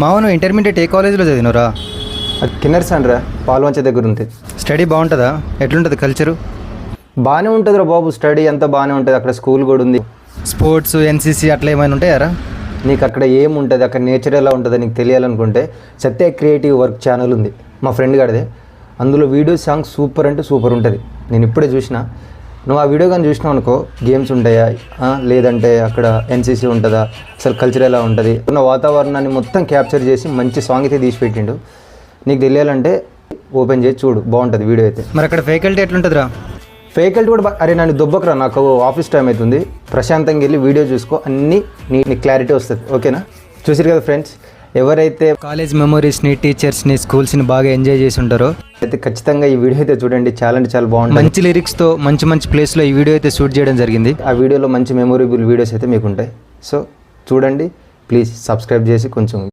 మావను intermediate ఏ కాలేజీలో చదివినరా? అది కిన్నెర్సన్ రా, పాల్వంచ దగ్గర ఉంటుంది. స్టడీ బాగుంటుందా? ఎట్లుంటుంది కల్చరు? బాగానే ఉంటుంది రా బాబు, స్టడీ అంతా బాగానే ఉంటుంది. అక్కడ స్కూల్ కూడా ఉంది. స్పోర్ట్స్, ఎన్సీసీ అట్లా ఏమైనా ఉంటాయారా? నీకు అక్కడ ఏముంటుంది, అక్కడ నేచర్ ఎలా ఉంటుందో నీకు తెలియాలనుకుంటే సత్య క్రియేటివ్ వర్క్ ఛానల్ ఉంది మా ఫ్రెండ్ గారిదే. అందులో వీడియో సాంగ్స్ సూపర్ అంటే సూపర్ ఉంటుంది. నేను ఇప్పుడే చూసిన. నువ్వు ఆ వీడియో కానీ చూసినావు అనుకో, గేమ్స్ ఉంటాయా లేదంటే అక్కడ ఎన్సీసీ ఉంటుందా, అసలు కల్చర్ ఎలా ఉంటుంది, ఉన్న వాతావరణాన్ని మొత్తం క్యాప్చర్ చేసి మంచి సాంగ్ అయితే తీసి పెట్టిండు. నీకు తెలియాలంటే ఓపెన్ చేసి చూడు, బాగుంటుంది వీడియో అయితే. మరి అక్కడ ఫ్యాకల్టీ ఎట్లుంటుందిరా? ఫ్యాకల్టీ కూడా అరే నన్ను దుబ్బకరా, నాకు ఆఫీస్ టైం అవుతుంది, ప్రశాంతంగా వెళ్ళి వీడియో చూసుకో, అన్నీ నీ క్లారిటీ వస్తుంది. ఓకేనా? చూసారు కదా ఫ్రెండ్స్, ఎవరైతే కాలేజ్ మెమరీస్ని, టీచర్స్ని, స్కూల్స్ని బాగా ఎంజాయ్ చేసి ఉంటారో అయితే ఖచ్చితంగా ఈ వీడియో అయితే చూడండి. చాలా అంటే చాలా బాగుంటుంది. మంచి లిరిక్స్తో మంచి మంచి ప్లేస్లో ఈ వీడియో అయితే షూట్ చేయడం జరిగింది. ఆ వీడియోలో మంచి మెమొరబుల్ వీడియోస్ అయితే మీకు ఉంటాయి. సో చూడండి, ప్లీజ్ సబ్స్క్రైబ్ చేసి కొంచెం